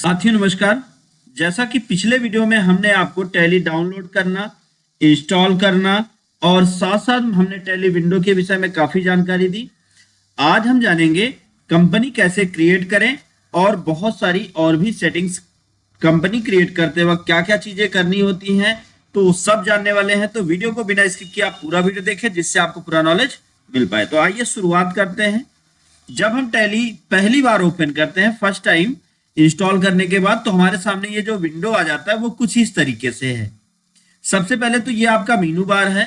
साथियों नमस्कार। जैसा कि पिछले वीडियो में हमने आपको टैली डाउनलोड करना, इंस्टॉल करना और साथ साथ हमने टैली विंडो के विषय में काफी जानकारी दी। आज हम जानेंगे कंपनी कैसे क्रिएट करें और बहुत सारी और भी सेटिंग्स कंपनी क्रिएट करते वक्त क्या क्या चीजें करनी होती हैं, तो सब जानने वाले हैं। तो वीडियो को बिना स्किप किए आप पूरा वीडियो देखें जिससे आपको पूरा नॉलेज मिल पाए। तो आइए शुरुआत करते हैं। जब हम टैली पहली बार ओपन करते हैं, फर्स्ट टाइम इंस्टॉल करने के बाद, तो हमारे सामने ये जो विंडो आ जाता है वो कुछ इस तरीके से है। सबसे पहले तो ये आपका मीनू बार है।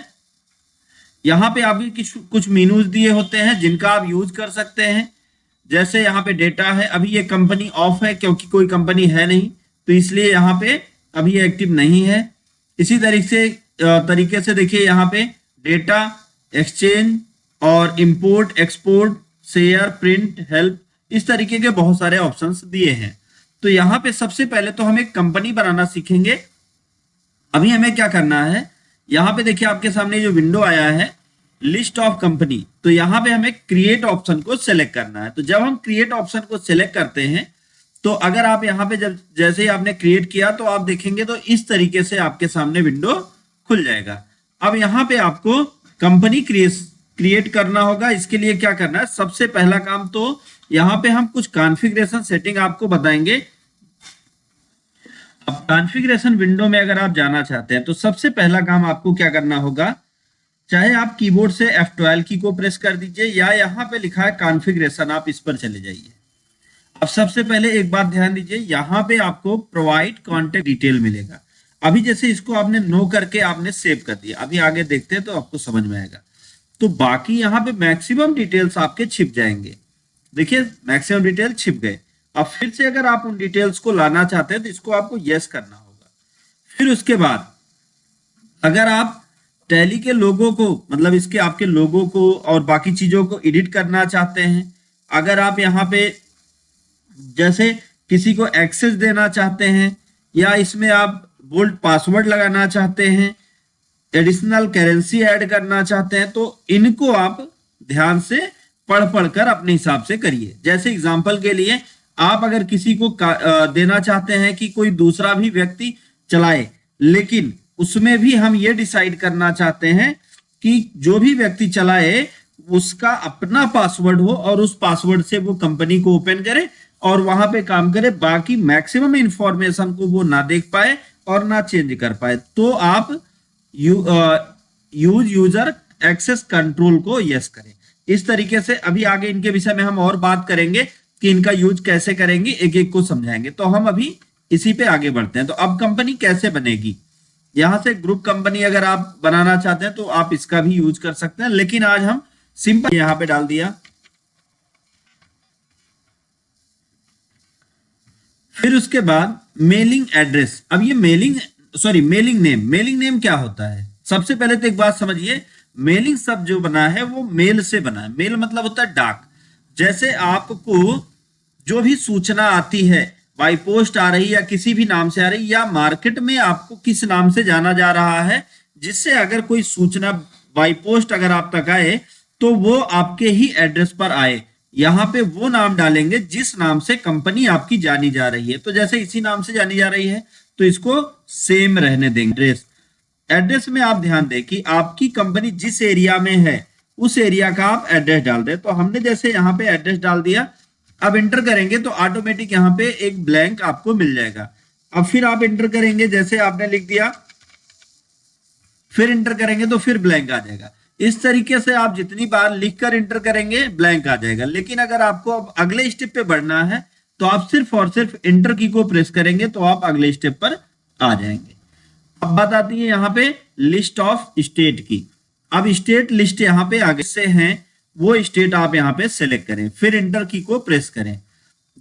यहाँ पे आपके कुछ मीनूज दिए होते हैं जिनका आप यूज कर सकते हैं। जैसे यहाँ पे डेटा है, अभी ये कंपनी ऑफ है क्योंकि कोई कंपनी है नहीं, तो इसलिए यहाँ पे अभी ये एक्टिव नहीं है। इसी तरीके से देखिए यहाँ पे डेटा, एक्सचेंज और import, export, share, print, help, इस तरीके के बहुत सारे ऑप्शंस दिए हैं। तो यहाँ पे सबसे पहले तो हम एक कंपनी बनाना सीखेंगे। अभी हमें क्या करना है, यहाँ पे देखिए आपके सामने जो विंडो आया है लिस्ट ऑफ कंपनी, तो यहाँ पे हमें क्रिएट ऑप्शन को सिलेक्ट करना है। तो जब हम क्रिएट ऑप्शन को सिलेक्ट करते हैं, तो अगर आप यहाँ पे जब जैसे ही आपने क्रिएट किया तो आप देखेंगे तो इस तरीके से आपके सामने विंडो खुल जाएगा। अब यहाँ पे आपको कंपनी क्रिएट करना होगा। इसके लिए क्या करना है, सबसे पहला काम तो यहाँ पे हम कुछ कॉन्फ़िगरेशन सेटिंग आपको बताएंगे। अब कॉन्फ़िगरेशन विंडो में अगर आप जाना चाहते हैं तो सबसे पहला काम आपको क्या करना होगा, चाहे आप कीबोर्ड से F12 की को प्रेस कर दीजिए या यहाँ पे लिखा है कॉन्फ़िगरेशन, आप इस पर चले जाइए। अब सबसे पहले एक बात ध्यान दीजिए, यहाँ पे आपको प्रोवाइड कॉन्टेक्ट डिटेल मिलेगा। अभी जैसे इसको आपने नो करके आपने सेव कर दिया, अभी आगे देखते हैं तो आपको समझ में आएगा। तो बाकी यहाँ पे मैक्सिमम डिटेल्स आपके छिप जाएंगे। देखिए मैक्सिमम डिटेल छिप गए। अब फिर से अगर आप उन डिटेल्स को लाना चाहते हैं तो इसको आपको यस करना होगा। फिर उसके बाद अगर आप टैली के लोगों को, मतलब इसके आपके लोगों को और बाकी चीजों को एडिट करना चाहते हैं, अगर आप यहाँ पे जैसे किसी को एक्सेस देना चाहते हैं या इसमें आप बोल्ड पासवर्ड लगाना चाहते हैं, एडिशनल करेंसी ऐड करना चाहते हैं, तो इनको आप ध्यान से पढ़ कर अपने हिसाब से करिए। जैसे एग्जांपल के लिए आप अगर किसी को देना चाहते हैं कि कोई दूसरा भी व्यक्ति चलाए, लेकिन उसमें भी हम ये डिसाइड करना चाहते हैं कि जो भी व्यक्ति चलाए उसका अपना पासवर्ड हो और उस पासवर्ड से वो कंपनी को ओपन करे और वहां पे काम करे, बाकी मैक्सिमम इंफॉर्मेशन को वो ना देख पाए और ना चेंज कर पाए, तो आप यूज यूजर एक्सेस कंट्रोल को यस करें। इस तरीके से अभी आगे इनके विषय में हम और बात करेंगे कि इनका यूज कैसे करेंगे, एक एक को समझाएंगे। तो हम अभी इसी पे आगे बढ़ते हैं। तो अब कंपनी कैसे बनेगी, यहां से ग्रुप कंपनी अगर आप बनाना चाहते हैं तो आप इसका भी यूज कर सकते हैं, लेकिन आज हम सिंपल यहां पे डाल दिया। फिर उसके बाद मेलिंग एड्रेस। अब ये मेलिंग नेम क्या होता है, सबसे पहले तो एक बात समझिए, मेलिंग शब्द जो बना है वो मेल से बना है। मेल मतलब होता है डाक। जैसे आपको जो भी सूचना आती है, बाई पोस्ट आ रही या किसी भी नाम से आ रही, या मार्केट में आपको किस नाम से जाना जा रहा है, जिससे अगर कोई सूचना बाई पोस्ट अगर आप तक आए तो वो आपके ही एड्रेस पर आए। यहाँ पे वो नाम डालेंगे जिस नाम से कंपनी आपकी जानी जा रही है। तो जैसे इसी नाम से जानी जा रही है तो इसको सेम रहने देंगे। एड्रेस में आप ध्यान दें कि आपकी कंपनी जिस एरिया में है उस एरिया का आप एड्रेस डाल दें। तो हमने जैसे यहाँ पे एड्रेस डाल दिया, अब एंटर करेंगे तो ऑटोमेटिक यहाँ पे एक ब्लैंक आपको मिल जाएगा। अब फिर आप एंटर करेंगे, जैसे आपने लिख दिया, फिर एंटर करेंगे तो फिर ब्लैंक आ जाएगा। इस तरीके से आप जितनी बार लिखकर एंटर करेंगे ब्लैंक आ जाएगा। लेकिन अगर आपको अब अगले स्टेप पे बढ़ना है तो आप सिर्फ और सिर्फ एंटर की को प्रेस करेंगे तो आप अगले स्टेप पर आ जाएंगे। अब बात आती है यहाँ पे लिस्ट ऑफ स्टेट की। अब स्टेट लिस्ट यहाँ पे आगे से हैं, वो स्टेट आप यहाँ पे सेलेक्ट करें, फिर एंटर की को प्रेस करें।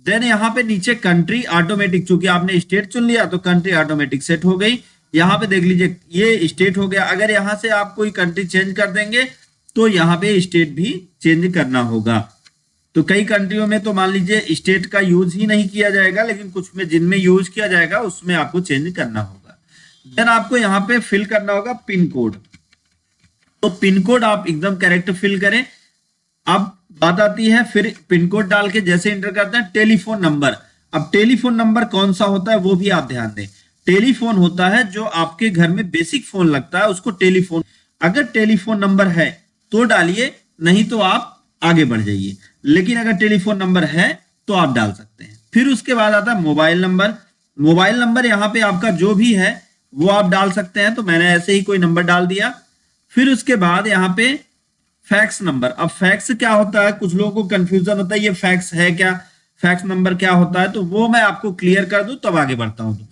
देन यहाँ पे नीचे कंट्री ऑटोमेटिक, चूंकि आपने स्टेट चुन लिया तो कंट्री ऑटोमेटिक सेट हो गई। यहाँ पे देख लीजिए ये स्टेट हो गया। अगर यहाँ से आप कोई कंट्री चेंज कर देंगे तो यहाँ पे स्टेट भी चेंज करना होगा। तो कई कंट्रियों में तो मान लीजिए स्टेट का यूज ही नहीं किया जाएगा, लेकिन कुछ में जिनमें यूज किया जाएगा उसमें आपको चेंज करना होगा। देन आपको यहाँ पे फिल करना होगा पिन कोड। तो पिन कोड आप एकदम करेक्ट फिल करें। अब बात आती है फिर पिन कोड डाल के जैसे एंटर करते हैं टेलीफोन नंबर। अब टेलीफोन नंबर कौन सा होता है वो भी आप ध्यान दें। टेलीफोन होता है जो आपके घर में बेसिक फोन लगता है उसको टेलीफोन, अगर टेलीफोन नंबर है तो डालिए, नहीं तो आप आगे बढ़ जाइए, लेकिन अगर टेलीफोन नंबर है तो आप डाल सकते हैं। फिर उसके बाद आता है मोबाइल नंबर। मोबाइल नंबर यहाँ पे आपका जो भी है वो आप डाल सकते हैं, तो मैंने ऐसे ही कोई नंबर डाल दिया। फिर उसके बाद यहाँ पे फैक्स नंबर। अब फैक्स क्या होता है, कुछ लोगों को कंफ्यूजन होता है ये फैक्स है क्या, फैक्स नंबर क्या होता है, तो वो मैं आपको क्लियर कर दूं तब आगे बढ़ता हूं। तो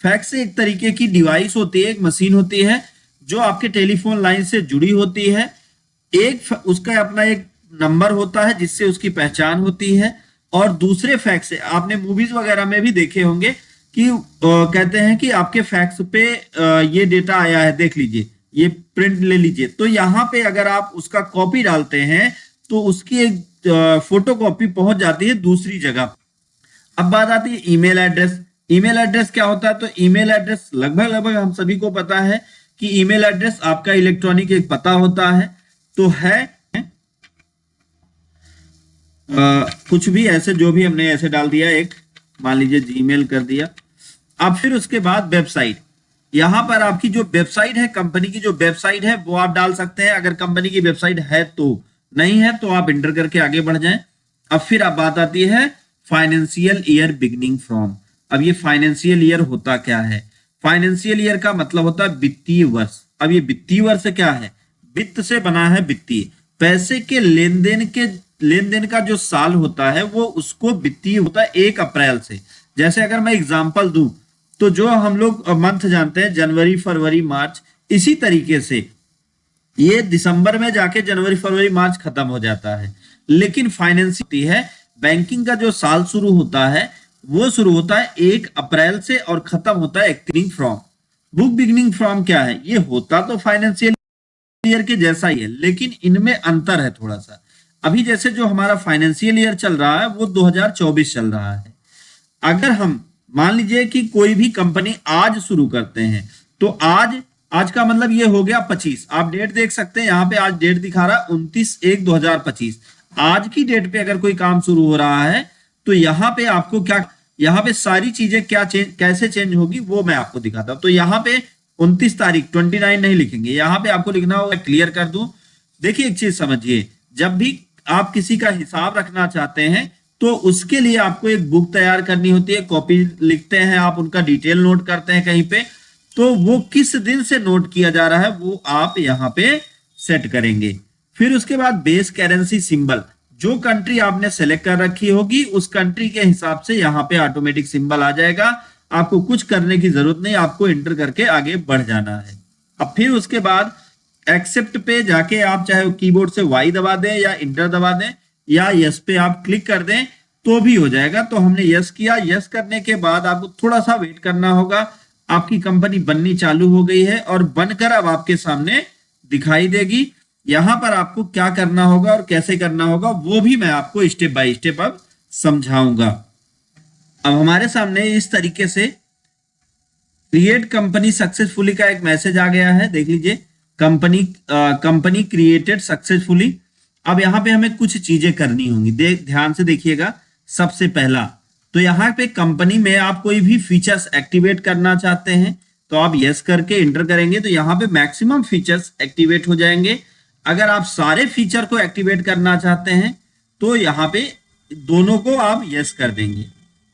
फैक्स एक तरीके की डिवाइस होती है, एक मशीन होती है जो आपके टेलीफोन लाइन से जुड़ी होती है। एक उसका अपना एक नंबर होता है जिससे उसकी पहचान होती है, और दूसरे फैक्स आपने मूवीज वगैरह में भी देखे होंगे कि कहते हैं कि आपके फैक्स पे ये डेटा आया है, देख लीजिए, ये प्रिंट ले लीजिए। तो यहाँ पे अगर आप उसका कॉपी डालते हैं तो उसकी एक फोटो कॉपी पहुंच जाती है दूसरी जगह। अब बात आती है ईमेल एड्रेस। ईमेल एड्रेस क्या होता है, तो ईमेल एड्रेस लगभग लगभग हम सभी को पता है कि ईमेल एड्रेस आपका इलेक्ट्रॉनिक एक पता होता है। तो है कुछ भी ऐसे जो भी हमने ऐसे डाल दिया, एक मान लीजिए जीमेल कर दिया। अब फिर उसके बाद वेबसाइट, यहां पर आपकी जो वेबसाइट है, कंपनी की जो वेबसाइट है वो आप डाल सकते हैं, अगर कंपनी की वेबसाइट है तो, नहीं है तो आप इंटर करके आगे बढ़ जाएं। अब फिर अब बात आती है फाइनेंशियल ईयर बिगनिंग फ्रॉम। अब ये फाइनेंशियल ईयर होता क्या है, फाइनेंशियल ईयर का मतलब होता है वित्तीय वर्ष। अब ये वित्तीय वर्ष क्या है, वित्त से बना है, वित्तीय पैसे के लेन देन का जो साल होता है वो उसको वित्तीय होता है 1 अप्रैल से। जैसे अगर मैं एग्जांपल दूं तो जो हम लोग मंथ जानते हैं जनवरी फरवरी मार्च, इसी तरीके से ये दिसंबर में जाके जनवरी फरवरी मार्च खत्म हो जाता है। लेकिन फाइनेंस होती है, बैंकिंग का जो साल शुरू होता है वो शुरू होता है 1 अप्रैल से और खत्म होता है beginning from. Book beginning from क्या है, ये होता तो फाइनेंशियल ईयर के जैसा ही है, लेकिन इनमें अंतर है थोड़ा सा। अभी जैसे जो हमारा फाइनेंशियल ईयर चल रहा है वो 2024 चल रहा है। अगर हम मान लीजिए कि कोई भी कंपनी आज शुरू करते हैं तो आज का मतलब ये हो गया 25, आप डेट देख सकते हैं यहाँ पे, आज डेट दिखा रहा है 29/1/2025। आज की डेट पे अगर कोई काम शुरू हो रहा है तो यहाँ पे आपको क्या, यहाँ पे सारी चीजें क्या कैसे चेंज होगी वो मैं आपको दिखाता हूं। तो यहाँ पे 29 तारीख 29 नहीं लिखेंगे, यहाँ पे आपको लिखना होगा, क्लियर कर दूं। देखिए एक चीज समझिए, जब भी आप किसी का हिसाब रखना चाहते हैं तो उसके लिए आपको एक बुक तैयार करनी होती है, कॉपी लिखते हैं आप, उनका डिटेल नोट करते हैं कहीं पे, तो वो किस दिन से नोट किया जा रहा है वो आप यहाँ पे सेट करेंगे। फिर उसके बाद बेस करेंसी सिंबल, जो कंट्री आपने सेलेक्ट कर रखी होगी उस कंट्री के हिसाब से यहाँ पे ऑटोमेटिक सिंबल आ जाएगा, आपको कुछ करने की जरूरत नहीं, आपको एंटर करके आगे बढ़ जाना है। अब फिर उसके बाद एक्सेप्ट पे जाके आप चाहे कीबोर्ड से वाई दबा दें या इंटर दबा दें या यस पे आप क्लिक कर दें तो भी हो जाएगा। तो हमने यस किया, यस करने के बाद आपको थोड़ा सा वेट करना होगा, आपकी कंपनी बननी चालू हो गई है और बनकर अब आपके सामने दिखाई देगी। यहां पर आपको क्या करना होगा और कैसे करना होगा वो भी मैं आपको स्टेप बाय स्टेप अब समझाऊंगा। अब हमारे सामने इस तरीके से क्रिएट कंपनी सक्सेसफुली का एक मैसेज आ गया है, देख लीजिए, कंपनी क्रिएटेड सक्सेसफुली। अब यहाँ पे हमें कुछ चीजें करनी होंगी, ध्यान से देखिएगा। सबसे पहला तो यहाँ पे कंपनी में आप कोई भी फीचर्स एक्टिवेट करना चाहते हैं तो आप यस करके इंटर करेंगे तो यहाँ पे मैक्सिमम फीचर्स एक्टिवेट हो जाएंगे। अगर आप सारे फीचर को एक्टिवेट करना चाहते हैं तो यहाँ पे दोनों को आप यस कर देंगे,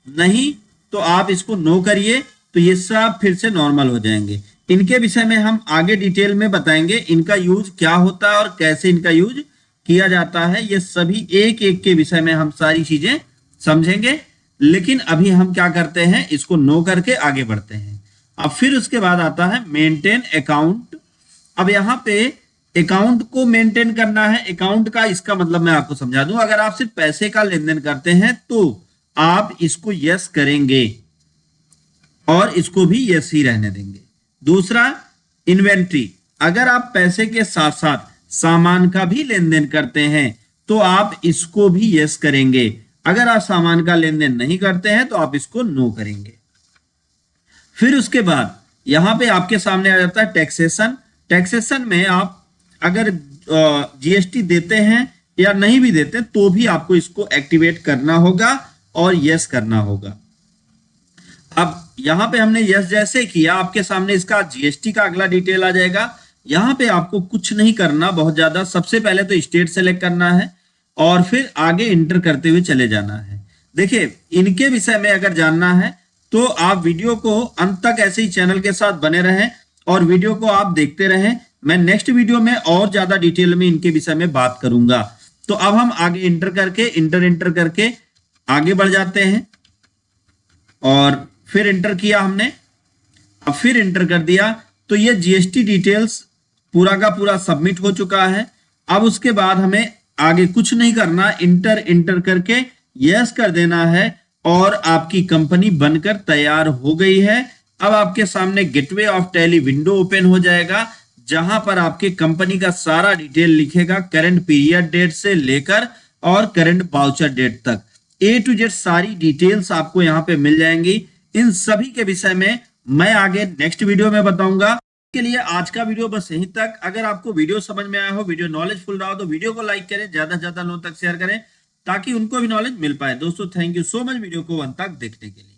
नहीं तो आप इसको नो करिए, तो ये सब फिर से नॉर्मल हो जाएंगे। इनके विषय में हम आगे डिटेल में बताएंगे, इनका यूज क्या होता है और कैसे इनका यूज किया जाता है, ये सभी एक एक के विषय में हम सारी चीजें समझेंगे। लेकिन अभी हम क्या करते हैं, इसको नो करके आगे बढ़ते हैं। अब फिर उसके बाद आता है मेंटेन अकाउंट। अब यहाँ पे अकाउंट को मेंटेन करना है, अकाउंट का इसका मतलब मैं आपको समझा दूं, अगर आप सिर्फ पैसे का लेन देन करते हैं तो आप इसको यस करेंगे और इसको भी यस ही रहने देंगे। दूसरा इन्वेंट्री, अगर आप पैसे के साथ साथ सामान का भी लेन देन करते हैं तो आप इसको भी यस करेंगे, अगर आप सामान का लेन देन नहीं करते हैं तो आप इसको नो करेंगे। फिर उसके बाद यहां पे आपके सामने आ जाता है टैक्सेशन। टैक्सेशन में आप अगर जीएसटी देते हैं या नहीं भी देते तो भी आपको इसको एक्टिवेट करना होगा और यस करना होगा। अब यहाँ पे हमने यस जैसे किया, आपके सामने इसका जीएसटी का अगला डिटेल आ जाएगा। यहाँ पे आपको कुछ नहीं करना बहुत ज्यादा, सबसे पहले तो स्टेट सेलेक्ट करना है और फिर आगे इंटर करते हुए चले जाना है। देखिए इनके विषय में अगर जानना है तो आप वीडियो को अंत तक ऐसे ही चैनल के साथ बने रहें और वीडियो को आप देखते रहें। मैं नेक्स्ट वीडियो में और ज्यादा डिटेल में इनके विषय में बात करूंगा। तो अब हम आगे इंटर करके आगे बढ़ जाते हैं और फिर इंटर किया हमने, अब फिर इंटर कर दिया तो ये जीएसटी डिटेल्स पूरा का पूरा सबमिट हो चुका है। अब उसके बाद हमें आगे कुछ नहीं करना, इंटर करके यस कर देना है और आपकी कंपनी बनकर तैयार हो गई है। अब आपके सामने gateway of tally window open हो जाएगा, जहां पर आपके कंपनी का सारा डिटेल लिखेगा, करंट पीरियड डेट से लेकर और करंट वाउचर डेट तक A to Z सारी डिटेल्स आपको यहाँ पे मिल जाएंगी। इन सभी के विषय में मैं आगे नेक्स्ट वीडियो में बताऊंगा। के लिए आज का वीडियो बस यहीं तक। अगर आपको वीडियो समझ में आया हो, वीडियो नॉलेजफुल रहा हो, तो वीडियो को लाइक करें, ज्यादा से ज्यादा लोगों तक शेयर करें ताकि उनको भी नॉलेज मिल पाए। दोस्तों thank you so much video को अंत तक देखने के लिए।